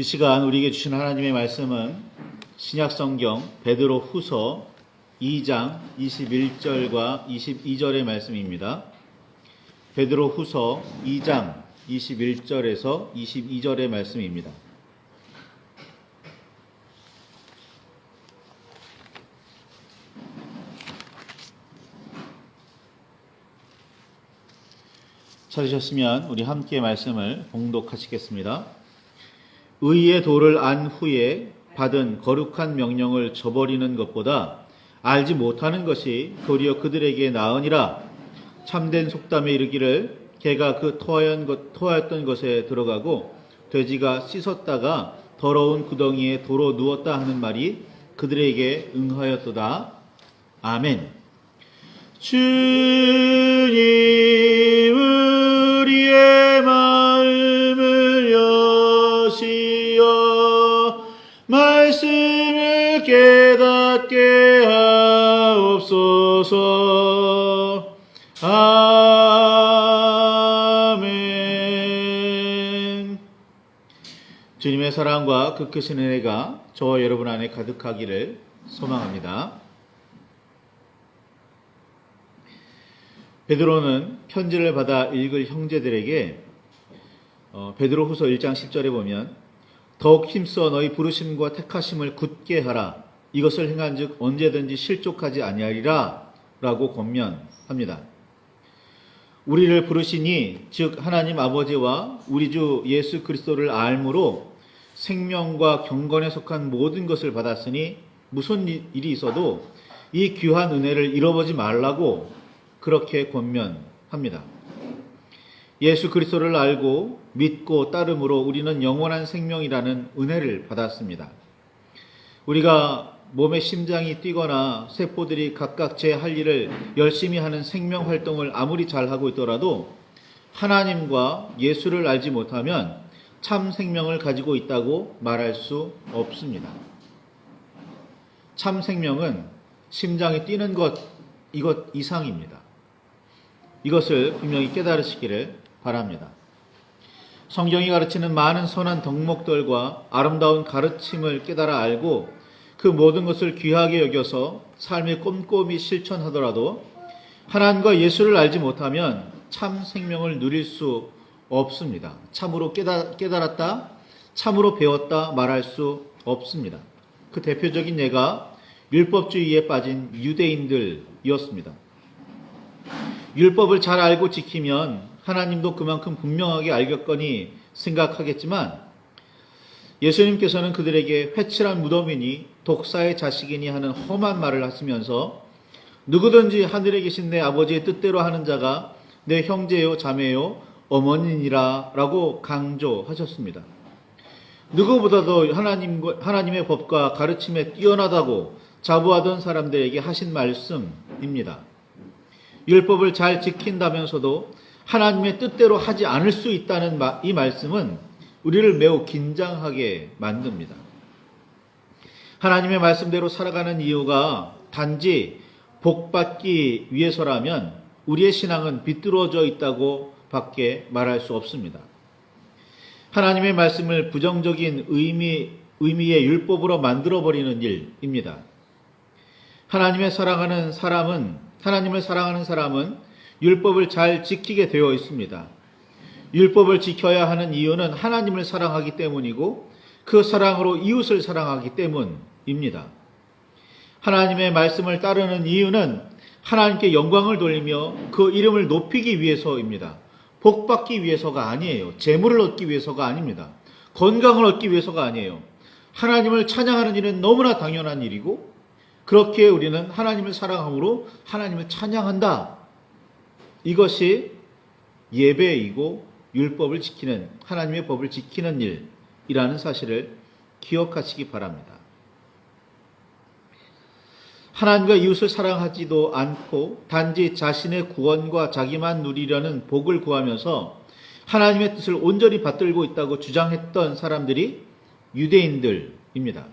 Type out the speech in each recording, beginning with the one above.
이 시간 우리에게 주신 하나님의 말씀은 신약성경 베드로후서 2장 21절과 22절의 말씀입니다. 베드로후서 2장 21절에서 22절의 말씀입니다. 찾으셨으면 우리 함께 말씀을 봉독하시겠습니다. 의의 도를 안 후에 받은 거룩한 명령을 저버리는 것보다 알지 못하는 것이 도리어 그들에게 나으니라. 참된 속담에 이르기를 개가 그 토하였던 것에 들어가고 돼지가 씻었다가 더러운 구덩이에 도로 누웠다 하는 말이 그들에게 응하였도다. 아멘. 주님 우리의 마음을 여시어 말씀을 깨닫게 하옵소서. 아멘. 주님의 사랑과 그 크신 은혜가 저와 여러분 안에 가득하기를 소망합니다. 베드로는 편지를 받아 읽을 형제들에게 베드로후서 1장 10절에 보면 더욱 힘써 너희 부르심과 택하심을 굳게 하라. 이것을 행한즉 언제든지 실족하지 아니하리라 라고 권면합니다. 우리를 부르시니 즉 하나님 아버지와 우리 주 예수 그리스도를 알므로 생명과 경건에 속한 모든 것을 받았으니 무슨 일이 있어도 이 귀한 은혜를 잃어보지 말라고 그렇게 권면합니다. 예수 그리스도를 알고 믿고 따름으로 우리는 영원한 생명이라는 은혜를 받았습니다. 우리가 몸의 심장이 뛰거나 세포들이 각각 제 할 일을 열심히 하는 생명 활동을 아무리 잘하고 있더라도 하나님과 예수를 알지 못하면 참 생명을 가지고 있다고 말할 수 없습니다. 참 생명은 심장이 뛰는 이것 이상입니다. 이것을 분명히 깨달으시기를 바랍니다. 성경이 가르치는 많은 선한 덕목들과 아름다운 가르침을 깨달아 알고 그 모든 것을 귀하게 여겨서 삶에 꼼꼼히 실천하더라도 하나님과 예수를 알지 못하면 참 생명을 누릴 수 없습니다. 참으로 깨달았다, 참으로 배웠다 말할 수 없습니다. 그 대표적인 예가 율법주의에 빠진 유대인들이었습니다. 율법을 잘 알고 지키면 하나님도 그만큼 분명하게 알겠거니 생각하겠지만 예수님께서는 그들에게 회칠한 무덤이니 독사의 자식이니 하는 험한 말을 하시면서 누구든지 하늘에 계신 내 아버지의 뜻대로 하는 자가 내 형제요 자매요 어머니니라 라고 강조하셨습니다. 누구보다도 하나님의 법과 가르침에 뛰어나다고 자부하던 사람들에게 하신 말씀입니다. 율법을 잘 지킨다면서도 하나님의 뜻대로 하지 않을 수 있다는 이 말씀은 우리를 매우 긴장하게 만듭니다. 하나님의 말씀대로 살아가는 이유가 단지 복받기 위해서라면 우리의 신앙은 비뚤어져 있다고 밖에 말할 수 없습니다. 하나님의 말씀을 부정적인 의미의 율법으로 만들어버리는 일입니다. 하나님을 사랑하는 사람은 율법을 잘 지키게 되어 있습니다. 율법을 지켜야 하는 이유는 하나님을 사랑하기 때문이고 그 사랑으로 이웃을 사랑하기 때문입니다. 하나님의 말씀을 따르는 이유는 하나님께 영광을 돌리며 그 이름을 높이기 위해서입니다. 복받기 위해서가 아니에요. 재물을 얻기 위해서가 아닙니다. 건강을 얻기 위해서가 아니에요. 하나님을 찬양하는 일은 너무나 당연한 일이고 그렇게 우리는 하나님을 사랑함으로 하나님을 찬양한다. 이것이 예배이고 율법을 지키는 하나님의 법을 지키는 일이라는 사실을 기억하시기 바랍니다. 하나님과 이웃을 사랑하지도 않고 단지 자신의 구원과 자기만 누리려는 복을 구하면서 하나님의 뜻을 온전히 받들고 있다고 주장했던 사람들이 유대인들입니다.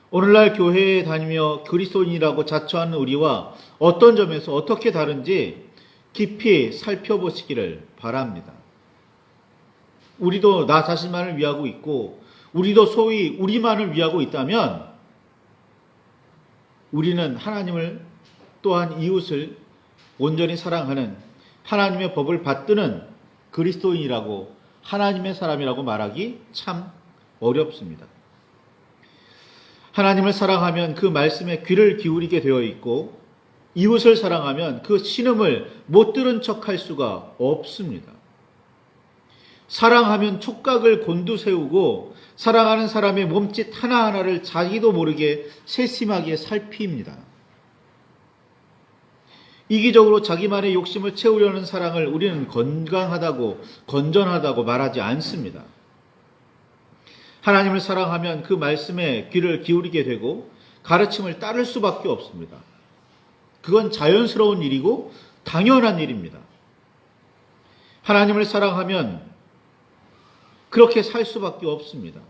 오늘날 교회에 다니며 그리스도인이라고 자처하는 우리와 어떤 점에서 어떻게 다른지 깊이 살펴보시기를 바랍니다. 우리도 나 자신만을 위하고 있고 우리도 소위 우리만을 위하고 있다면 우리는 하나님을 또한 이웃을 온전히 사랑하는 하나님의 법을 받드는 그리스도인이라고 하나님의 사람이라고 말하기 참 어렵습니다. 하나님을 사랑하면 그 말씀에 귀를 기울이게 되어 있고 이웃을 사랑하면 그 신음을 못 들은 척할 수가 없습니다. 사랑하면 촉각을 곤두세우고 사랑하는 사람의 몸짓 하나하나를 자기도 모르게 세심하게 살핍니다. 이기적으로 자기만의 욕심을 채우려는 사랑을 우리는 건강하다고 건전하다고 말하지 않습니다. 하나님을 사랑하면 그 말씀에 귀를 기울이게 되고 가르침을 따를 수밖에 없습니다. 그건 자연스러운 일이고 당연한 일입니다. 하나님을 사랑하면 그렇게 살 수밖에 없습니다.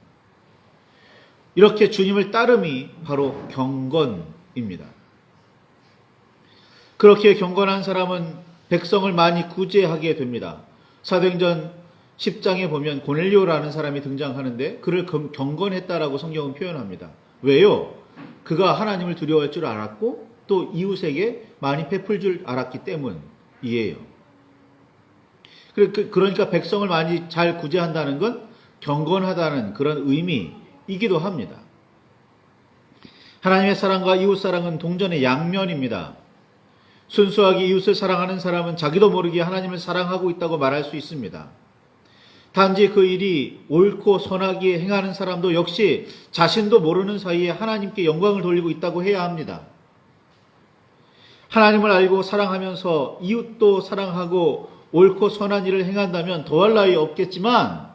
이렇게 주님을 따름이 바로 경건입니다. 그렇게 경건한 사람은 백성을 많이 구제하게 됩니다. 사도행전 10장에 보면 고넬료라는 사람이 등장하는데 그를 경건했다라고 성경은 표현합니다. 왜요? 그가 하나님을 두려워할 줄 알았고 또 이웃에게 많이 베풀 줄 알았기 때문이에요. 그러니까 백성을 많이 잘 구제한다는 건 경건하다는 그런 의미이기도 합니다. 하나님의 사랑과 이웃 사랑은 동전의 양면입니다. 순수하게 이웃을 사랑하는 사람은 자기도 모르게 하나님을 사랑하고 있다고 말할 수 있습니다. 단지 그 일이 옳고 선하게 행하는 사람도 역시 자신도 모르는 사이에 하나님께 영광을 돌리고 있다고 해야 합니다. 하나님을 알고 사랑하면서 이웃도 사랑하고 옳고 선한 일을 행한다면 더할 나위 없겠지만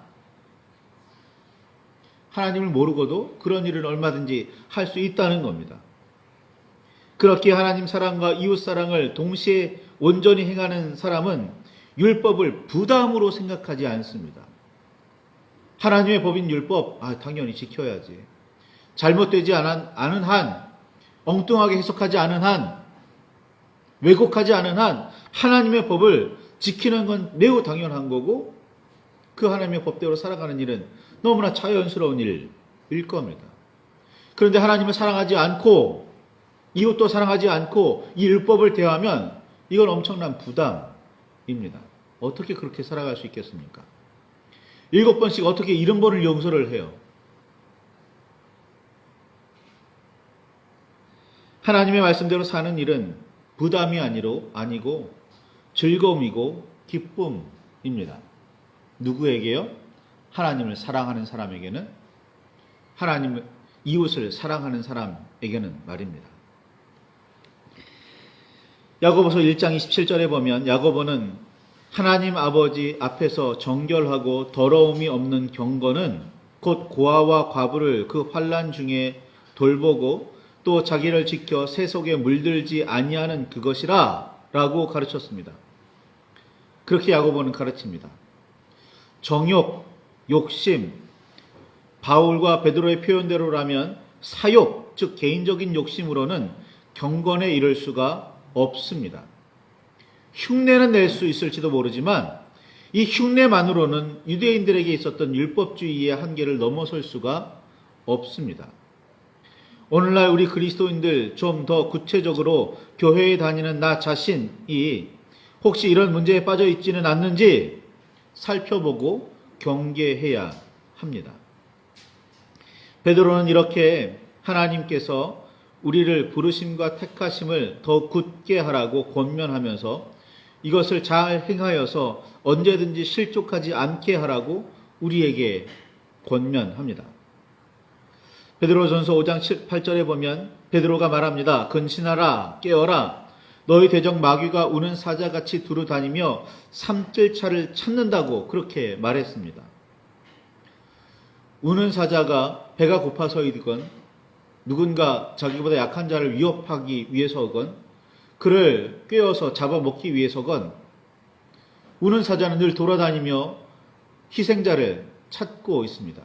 하나님을 모르고도 그런 일을 얼마든지 할 수 있다는 겁니다. 그렇게 하나님 사랑과 이웃 사랑을 동시에 온전히 행하는 사람은 율법을 부담으로 생각하지 않습니다. 하나님의 법인 율법, 당연히 지켜야지. 잘못되지 않은 한, 엉뚱하게 해석하지 않은 한, 왜곡하지 않은 한 하나님의 법을 지키는 건 매우 당연한 거고 그 하나님의 법대로 살아가는 일은 너무나 자연스러운 일일 겁니다. 그런데 하나님을 사랑하지 않고 이웃도 사랑하지 않고 이 율법을 대하면 이건 엄청난 부담입니다. 어떻게 그렇게 살아갈 수 있겠습니까? 7번씩 어떻게 70번을 용서를 해요? 하나님의 말씀대로 사는 일은 부담이 아니고 즐거움이고 기쁨입니다. 누구에게요? 하나님을 사랑하는 사람에게는, 이웃을 사랑하는 사람에게는 말입니다. 야고보서 1장 27절에 보면 야고보는 하나님 아버지 앞에서 정결하고 더러움이 없는 경건은 곧 고아와 과부를 그 환난 중에 돌보고 또 자기를 지켜 새 속에 물들지 아니하는 그것이라 라고 가르쳤습니다. 그렇게 야고보는 가르칩니다. 정욕, 욕심, 바울과 베드로의 표현대로라면 사욕, 즉 개인적인 욕심으로는 경건에 이를 수가 없습니다. 흉내는 낼 수 있을지도 모르지만 이 흉내만으로는 유대인들에게 있었던 율법주의의 한계를 넘어설 수가 없습니다. 오늘날 우리 그리스도인들 좀 더 구체적으로 교회에 다니는 나 자신이 혹시 이런 문제에 빠져 있지는 않는지 살펴보고 경계해야 합니다. 베드로는 이렇게 하나님께서 우리를 부르심과 택하심을 더 굳게 하라고 권면하면서 이것을 잘 행하여서 언제든지 실족하지 않게 하라고 우리에게 권면합니다. 베드로전서 5장 8절에 보면 베드로가 말합니다. 근신하라, 깨어라. 너희 대적 마귀가 우는 사자같이 두루 다니며 삼킬 차를 찾는다고 그렇게 말했습니다. 우는 사자가 배가 고파서이건 누군가 자기보다 약한 자를 위협하기 위해서건 그를 꿰어서 잡아먹기 위해서건 우는 사자는 늘 돌아다니며 희생자를 찾고 있습니다.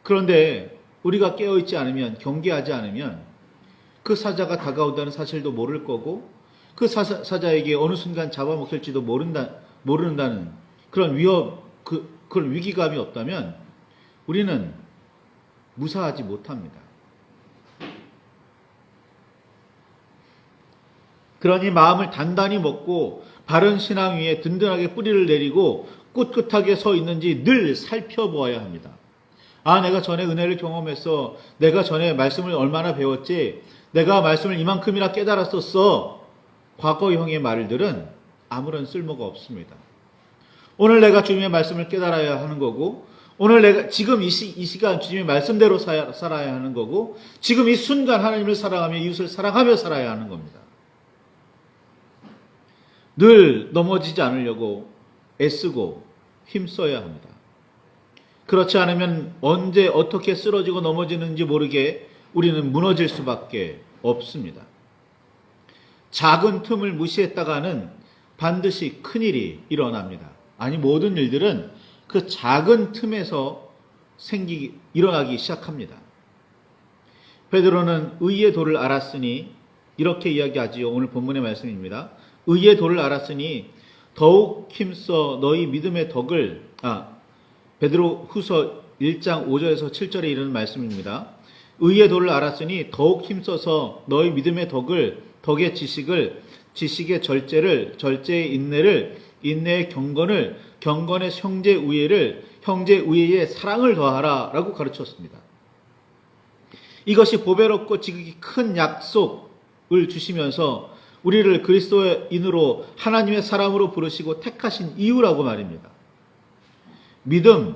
그런데 우리가 깨어있지 않으면, 경계하지 않으면 그 사자가 다가온다는 사실도 모를 거고 그 사자에게 어느 순간 잡아먹힐지도 모른다는 그런 그런 위기감이 없다면 우리는 무사하지 못합니다. 그러니 마음을 단단히 먹고 바른 신앙 위에 든든하게 뿌리를 내리고 꿋꿋하게 서 있는지 늘 살펴보아야 합니다. 내가 전에 은혜를 경험했어. 내가 전에 말씀을 얼마나 배웠지. 내가 말씀을 이만큼이나 깨달았었어. 과거형의 말들은 아무런 쓸모가 없습니다. 오늘 내가 주님의 말씀을 깨달아야 하는 거고, 오늘 내가 지금 이 시간 주님의 말씀대로 살아야 하는 거고, 지금 이 순간 하나님을 사랑하며 이웃을 사랑하며 살아야 하는 겁니다. 늘 넘어지지 않으려고 애쓰고 힘써야 합니다. 그렇지 않으면 언제 어떻게 쓰러지고 넘어지는지 모르게 우리는 무너질 수밖에 없습니다. 작은 틈을 무시했다가는 반드시 큰일이 일어납니다. 아니, 모든 일들은 그 작은 틈에서 일어나기 시작합니다. 베드로는 의의 도를 알았으니 이렇게 이야기하지요. 오늘 본문의 말씀입니다. 의의 도를 알았으니 더욱 힘써 너희 믿음의 덕을 베드로 후서 1장 5절에서 7절에 이르는 말씀입니다. 의의 도를 알았으니 더욱 힘써서 너희 믿음의 덕의 지식을, 지식의 절제를, 절제의 인내를, 인내의 경건을, 경건의 형제 우애를, 형제 우애의 사랑을 더하라 라고 가르쳤습니다. 이것이 보배롭고 지극히 큰 약속을 주시면서 우리를 그리스도인으로 하나님의 사람으로 부르시고 택하신 이유라고 말입니다. 믿음,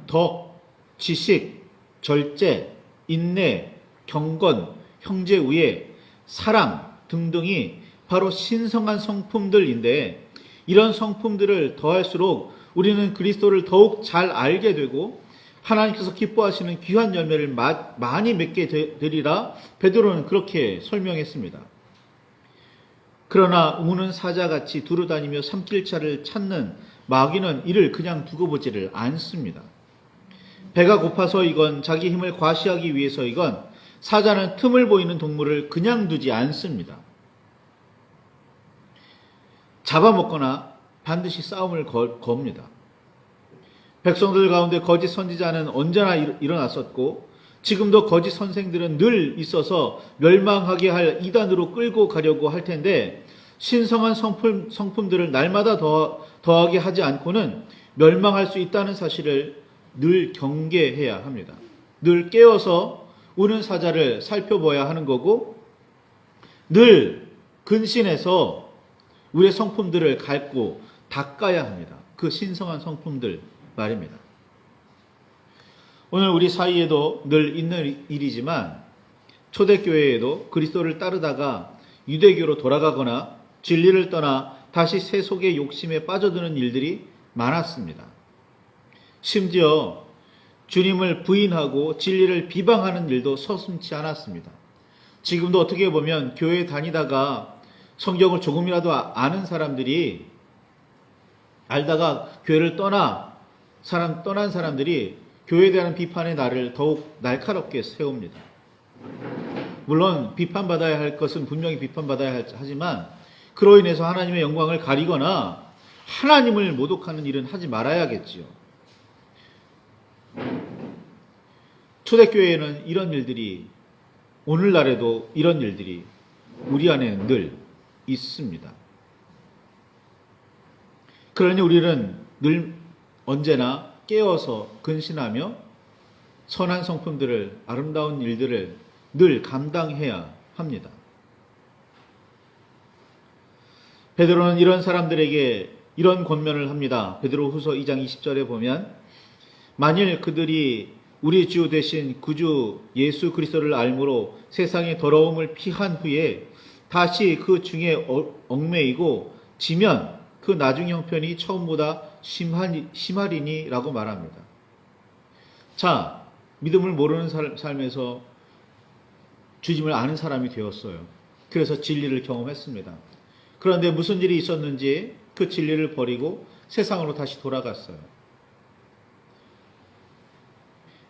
덕, 지식, 절제, 인내, 경건, 형제 우애, 사랑 등등이 바로 신성한 성품들인데, 이런 성품들을 더할수록 우리는 그리스도를 더욱 잘 알게 되고 하나님께서 기뻐하시는 귀한 열매를 많이 맺게 되리라 베드로는 그렇게 설명했습니다. 그러나 우는 사자같이 두루다니며 삼킬자를 찾는 마귀는 이를 그냥 두고 보지를 않습니다. 배가 고파서이건 자기 힘을 과시하기 위해서이건 사자는 틈을 보이는 동물을 그냥 두지 않습니다. 잡아먹거나 반드시 싸움을 겁니다. 백성들 가운데 거짓 선지자는 언제나 일어났었고 지금도 거짓 선생들은 늘 있어서 멸망하게 할 이단으로 끌고 가려고 할 텐데, 신성한 성품들을 날마다 더하게 하지 않고는 멸망할 수 있다는 사실을 늘 경계해야 합니다. 늘 깨어서 우는 사자를 살펴봐야 하는 거고, 늘 근신해서 우리의 성품들을 갈고 닦아야 합니다. 그 신성한 성품들 말입니다. 오늘 우리 사이에도 늘 있는 일이지만 초대교회에도 그리스도를 따르다가 유대교로 돌아가거나 진리를 떠나 다시 세속의 욕심에 빠져드는 일들이 많았습니다. 심지어 주님을 부인하고 진리를 비방하는 일도 서슴지 않았습니다. 지금도 어떻게 보면 교회에 다니다가 성경을 조금이라도 아는 사람들이 알다가 교회를 떠난 사람들이 교회에 대한 비판의 날을 더욱 날카롭게 세웁니다. 물론 비판받아야 할 것은 분명히 비판받아야 하지만 그로 인해서 하나님의 영광을 가리거나 하나님을 모독하는 일은 하지 말아야겠지요. 초대교회에는 이런 일들이, 오늘날에도 이런 일들이 우리 안에 늘 있습니다. 그러니 우리는 늘 언제나 깨어서 근신하며 선한 성품들을, 아름다운 일들을 늘 감당해야 합니다. 베드로는 이런 사람들에게 이런 권면을 합니다. 베드로 후서 2장 20절에 보면, 만일 그들이 우리 주 대신 구주 예수 그리스도를 알므로 세상의 더러움을 피한 후에 다시 그 중에 얽매이고 지면 그 나중 형편이 처음보다 심하리니 라고 말합니다. 자, 믿음을 모르는 삶에서 주님을 아는 사람이 되었어요. 그래서 진리를 경험했습니다. 그런데 무슨 일이 있었는지 그 진리를 버리고 세상으로 다시 돌아갔어요.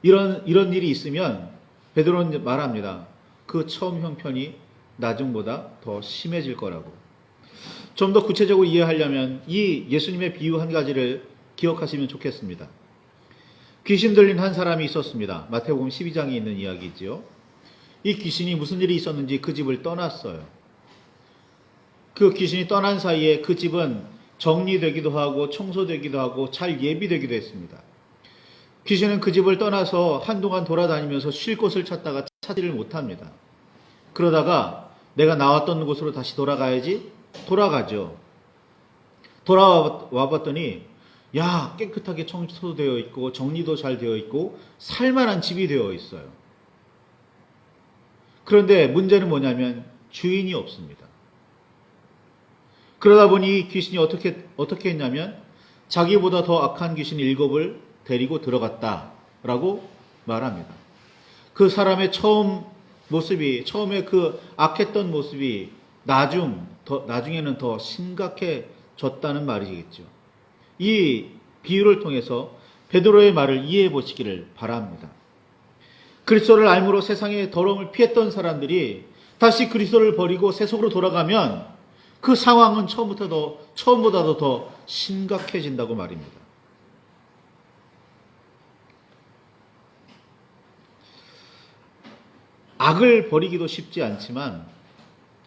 이런 일이 있으면 베드로는 말합니다. 그 처음 형편이 나중보다 더 심해질 거라고. 좀 더 구체적으로 이해하려면 이 예수님의 비유 한 가지를 기억하시면 좋겠습니다. 귀신 들린 한 사람이 있었습니다. 마태복음 12장에 있는 이야기지요. 이 귀신이 무슨 일이 있었는지 그 집을 떠났어요. 그 귀신이 떠난 사이에 그 집은 정리되기도 하고 청소되기도 하고 잘 예비되기도 했습니다. 귀신은 그 집을 떠나서 한동안 돌아다니면서 쉴 곳을 찾다가 찾지를 못합니다. 그러다가 내가 나왔던 곳으로 다시 돌아가야지. 돌아가죠. 돌아와 봤더니 야, 깨끗하게 청소되어 있고 정리도 잘 되어 있고 살만한 집이 되어 있어요. 그런데 문제는 뭐냐면 주인이 없습니다. 그러다 보니 귀신이 어떻게 했냐면 자기보다 더 악한 귀신 7을 데리고 들어갔다라고 말합니다. 그 사람의 처음에 그 악했던 모습이 나중에는 더 심각해졌다는 말이겠죠. 이 비유를 통해서 베드로의 말을 이해해 보시기를 바랍니다. 그리스도를 알므로 세상의 더러움을 피했던 사람들이 다시 그리스도를 버리고 세속으로 돌아가면 그 상황은 처음보다도 더 심각해진다고 말입니다. 악을 버리기도 쉽지 않지만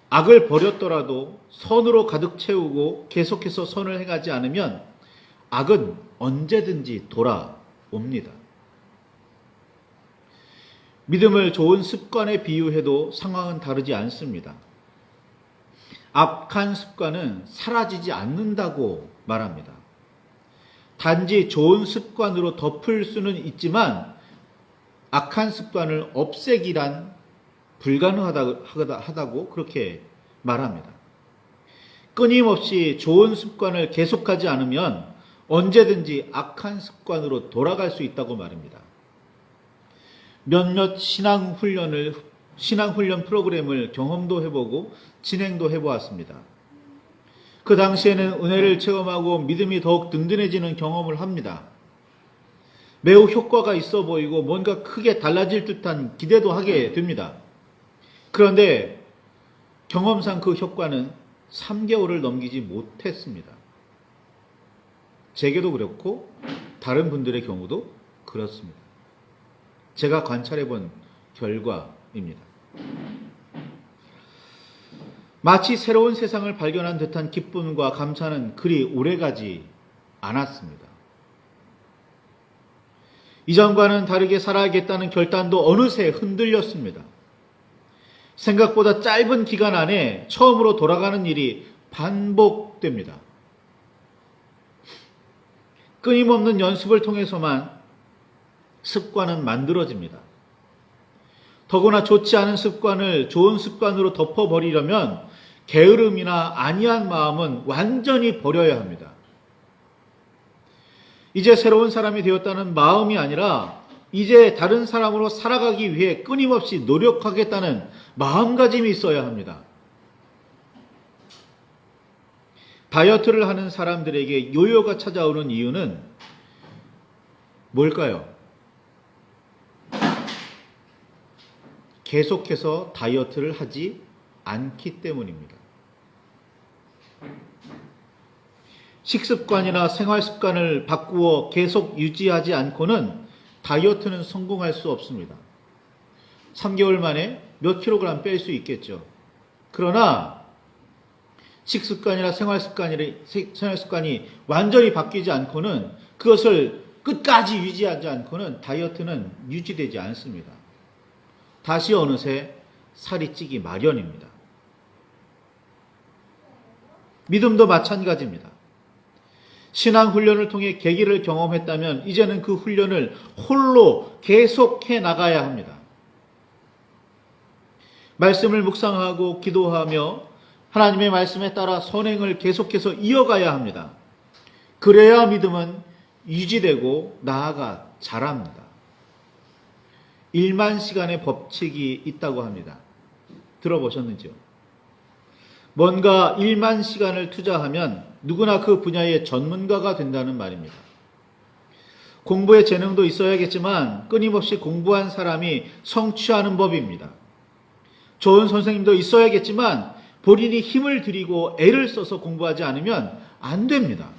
악을 버렸더라도 선으로 가득 채우고 계속해서 선을 행하지 않으면 악은 언제든지 돌아옵니다. 믿음을 좋은 습관에 비유해도 상황은 다르지 않습니다. 악한 습관은 사라지지 않는다고 말합니다. 단지 좋은 습관으로 덮을 수는 있지만 악한 습관을 없애기란 불가능하다고 그렇게 말합니다. 끊임없이 좋은 습관을 계속하지 않으면 언제든지 악한 습관으로 돌아갈 수 있다고 말입니다. 몇몇 신앙훈련 프로그램을 경험도 해보고 진행도 해보았습니다. 그 당시에는 은혜를 체험하고 믿음이 더욱 든든해지는 경험을 합니다. 매우 효과가 있어 보이고 뭔가 크게 달라질 듯한 기대도 하게 됩니다. 그런데 경험상 그 효과는 3개월을 넘기지 못했습니다. 제게도 그렇고 다른 분들의 경우도 그렇습니다. 제가 관찰해 본 결과입니다. 마치 새로운 세상을 발견한 듯한 기쁨과 감사는 그리 오래가지 않았습니다. 이전과는 다르게 살아야겠다는 결단도 어느새 흔들렸습니다. 생각보다 짧은 기간 안에 처음으로 돌아가는 일이 반복됩니다. 끊임없는 연습을 통해서만 습관은 만들어집니다. 더구나 좋지 않은 습관을 좋은 습관으로 덮어버리려면 게으름이나 안이한 마음은 완전히 버려야 합니다. 이제 새로운 사람이 되었다는 마음이 아니라 이제 다른 사람으로 살아가기 위해 끊임없이 노력하겠다는 마음가짐이 있어야 합니다. 다이어트를 하는 사람들에게 요요가 찾아오는 이유는 뭘까요? 계속해서 다이어트를 하지 않기 때문입니다. 식습관이나 생활습관을 바꾸어 계속 유지하지 않고는 다이어트는 성공할 수 없습니다. 3개월 만에 몇 킬로그램 뺄 수 있겠죠. 그러나 식습관이나 생활습관이 완전히 바뀌지 않고는 그것을 끝까지 유지하지 않고는 다이어트는 유지되지 않습니다. 다시 어느새 살이 찌기 마련입니다. 믿음도 마찬가지입니다. 신앙훈련을 통해 계기를 경험했다면 이제는 그 훈련을 홀로 계속해 나가야 합니다. 말씀을 묵상하고 기도하며 하나님의 말씀에 따라 선행을 계속해서 이어가야 합니다. 그래야 믿음은 유지되고 나아가 자랍니다. 1만 시간의 법칙이 있다고 합니다. 들어보셨는지요? 뭔가 1만 시간을 투자하면 누구나 그 분야의 전문가가 된다는 말입니다. 공부에 재능도 있어야겠지만 끊임없이 공부한 사람이 성취하는 법입니다. 좋은 선생님도 있어야겠지만 본인이 힘을 들이고 애를 써서 공부하지 않으면 안 됩니다.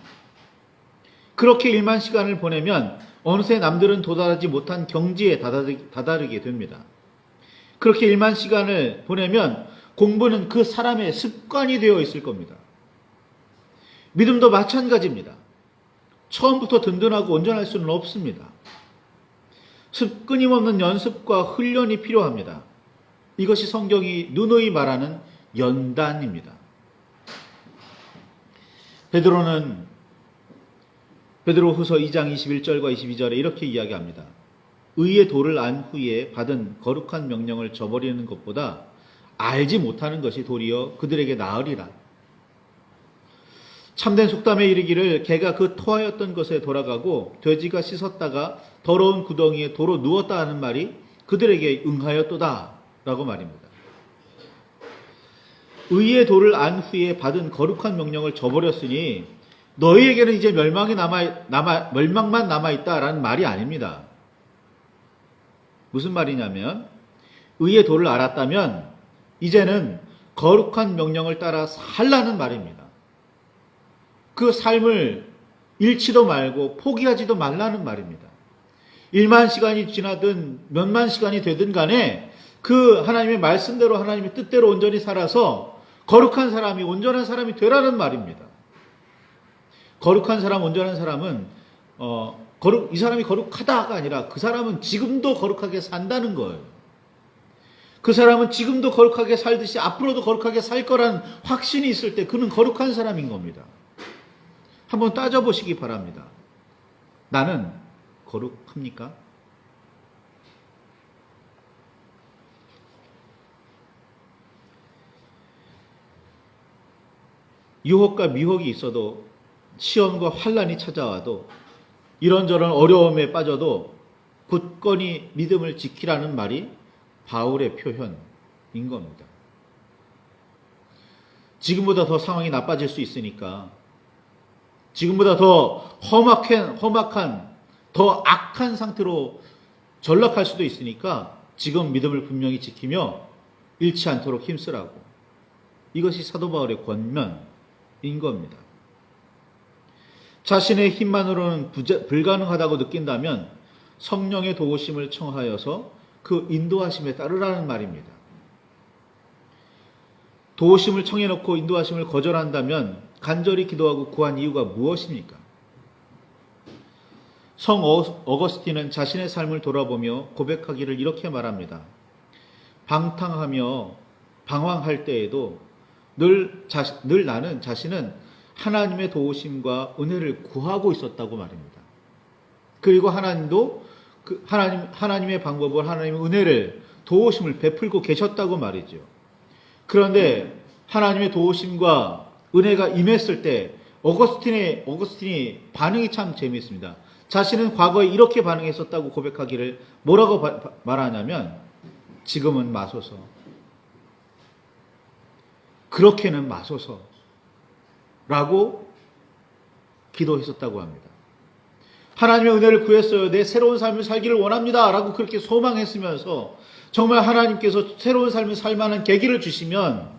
그렇게 일만 시간을 보내면 어느새 남들은 도달하지 못한 경지에 다다르게 됩니다. 그렇게 일만 시간을 보내면 공부는 그 사람의 습관이 되어 있을 겁니다. 믿음도 마찬가지입니다. 처음부터 든든하고 온전할 수는 없습니다. 끊임없는 연습과 훈련이 필요합니다. 이것이 성경이 누누이 말하는 연단입니다. 베드로후서 2장 21절과 22절에 이렇게 이야기합니다. 의의 도를 안 후에 받은 거룩한 명령을 저버리는 것보다 알지 못하는 것이 도리어 그들에게 나으리라. 참된 속담에 이르기를 개가 그 토하였던 것에 돌아가고 돼지가 씻었다가 더러운 구덩이에 도로 누웠다 하는 말이 그들에게 응하였도다 라고 말입니다. 의의 도를 안 후에 받은 거룩한 명령을 저버렸으니 너희에게는 이제 멸망만 남아있다라는 말이 아닙니다. 무슨 말이냐면 의의 도를 알았다면 이제는 거룩한 명령을 따라 살라는 말입니다. 그 삶을 잃지도 말고 포기하지도 말라는 말입니다. 1만 시간이 지나든 몇만 시간이 되든 간에 그 하나님의 말씀대로 하나님의 뜻대로 온전히 살아서 거룩한 사람이 온전한 사람이 되라는 말입니다. 거룩한 사람, 온전한 사람은 이 사람이 거룩하다가 아니라 그 사람은 지금도 거룩하게 산다는 거예요. 그 사람은 지금도 거룩하게 살듯이 앞으로도 거룩하게 살 거라는 확신이 있을 때 그는 거룩한 사람인 겁니다. 한번 따져보시기 바랍니다. 나는 거룩합니까? 유혹과 미혹이 있어도 시험과 환난이 찾아와도 이런저런 어려움에 빠져도 굳건히 믿음을 지키라는 말이 바울의 표현인 겁니다. 지금보다 더 상황이 나빠질 수 있으니까 지금보다 더 험악한 더 악한 상태로 전락할 수도 있으니까 지금 믿음을 분명히 지키며 잃지 않도록 힘쓰라고. 이것이 사도 바울의 권면인 겁니다. 자신의 힘만으로는 불가능하다고 느낀다면 성령의 도우심을 청하여서 그 인도하심에 따르라는 말입니다. 도우심을 청해놓고 인도하심을 거절한다면 간절히 기도하고 구한 이유가 무엇입니까? 성 어거스틴은 자신의 삶을 돌아보며 고백하기를 이렇게 말합니다. 방탕하며 방황할 때에도 늘 나는 자신은 하나님의 도우심과 은혜를 구하고 있었다고 말입니다. 그리고 하나님도 하나님의 방법을 하나님의 은혜를 도우심을 베풀고 계셨다고 말이죠. 그런데 하나님의 도우심과 은혜가 임했을 때 어거스틴이 반응이 참 재미있습니다. 자신은 과거에 이렇게 반응했었다고 고백하기를 뭐라고 말하냐면 지금은 마소서. 그렇게는 마소서. 라고 기도했었다고 합니다. 하나님의 은혜를 구했어요. 내 새로운 삶을 살기를 원합니다. 라고 그렇게 소망했으면서 정말 하나님께서 새로운 삶을 살 만한 계기를 주시면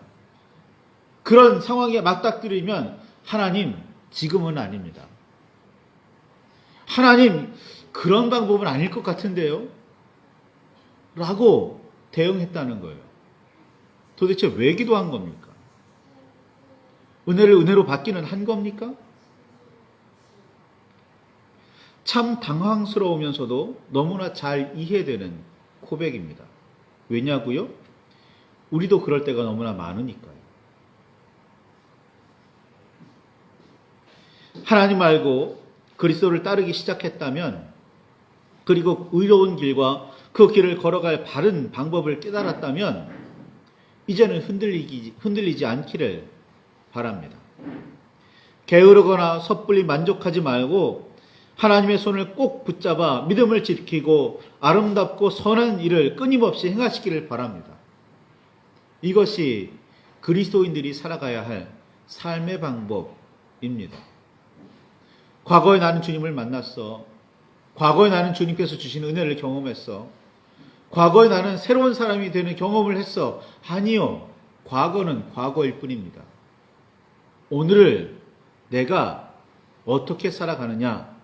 그런 상황에 맞닥뜨리면 하나님 지금은 아닙니다. 하나님 그런 방법은 아닐 것 같은데요. 라고 대응했다는 거예요. 도대체 왜 기도한 겁니까? 은혜를 은혜로 받기는 한 겁니까? 참 당황스러우면서도 너무나 잘 이해되는 고백입니다. 왜냐고요? 우리도 그럴 때가 너무나 많으니까요. 하나님 말고 그리스도를 따르기 시작했다면 그리고 의로운 길과 그 길을 걸어갈 바른 방법을 깨달았다면 이제는 흔들리지 않기를 바랍니다. 게으르거나 섣불리 만족하지 말고 하나님의 손을 꼭 붙잡아 믿음을 지키고 아름답고 선한 일을 끊임없이 행하시기를 바랍니다. 이것이 그리스도인들이 살아가야 할 삶의 방법입니다. 과거에 나는 주님을 만났어. 과거에 나는 주님께서 주신 은혜를 경험했어. 과거에 나는 새로운 사람이 되는 경험을 했어. 아니요. 과거는 과거일 뿐입니다. 오늘을 내가 어떻게 살아가느냐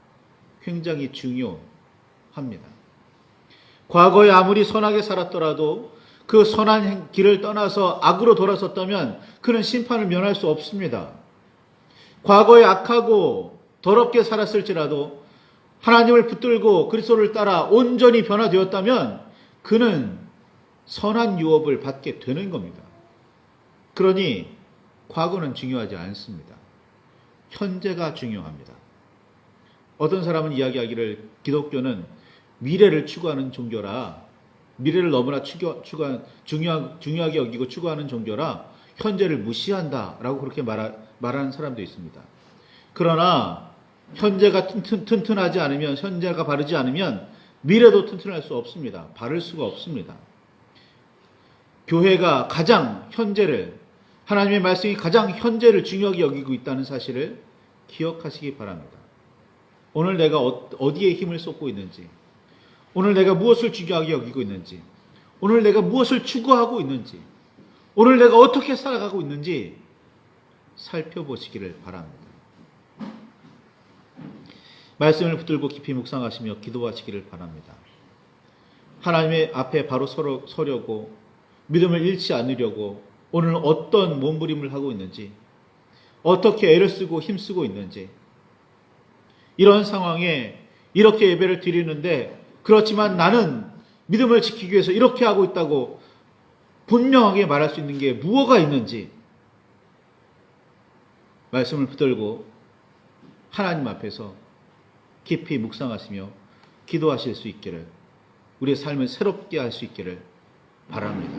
굉장히 중요합니다. 과거에 아무리 선하게 살았더라도 그 선한 길을 떠나서 악으로 돌아섰다면 그는 심판을 면할 수 없습니다. 과거에 악하고 더럽게 살았을지라도 하나님을 붙들고 그리스도를 따라 온전히 변화되었다면 그는 선한 유업을 받게 되는 겁니다. 그러니 과거는 중요하지 않습니다. 현재가 중요합니다. 어떤 사람은 이야기하기를 기독교는 미래를 추구하는 종교라, 미래를 너무나 중요하게 여기고 추구하는 종교라 현재를 무시한다라고 그렇게 말하는 사람도 있습니다. 그러나 현재가 튼튼하지 않으면, 현재가 바르지 않으면 미래도 튼튼할 수 없습니다. 바를 수가 없습니다. 교회가 가장 현재를, 하나님의 말씀이 가장 현재를 중요하게 여기고 있다는 사실을 기억하시기 바랍니다. 오늘 내가 어디에 힘을 쏟고 있는지, 오늘 내가 무엇을 중요하게 여기고 있는지, 오늘 내가 무엇을 추구하고 있는지, 오늘 내가 어떻게 살아가고 있는지 살펴보시기를 바랍니다. 말씀을 붙들고 깊이 묵상하시며 기도하시기를 바랍니다. 하나님의 앞에 바로 서려고, 믿음을 잃지 않으려고 오늘 어떤 몸부림을 하고 있는지, 어떻게 애를 쓰고 힘쓰고 있는지, 이런 상황에 이렇게 예배를 드리는데 그렇지만 나는 믿음을 지키기 위해서 이렇게 하고 있다고 분명하게 말할 수 있는 게 무엇가 있는지 말씀을 붙들고 하나님 앞에서 깊이 묵상하시며 기도하실 수 있기를, 우리의 삶을 새롭게 할 수 있기를 바랍니다.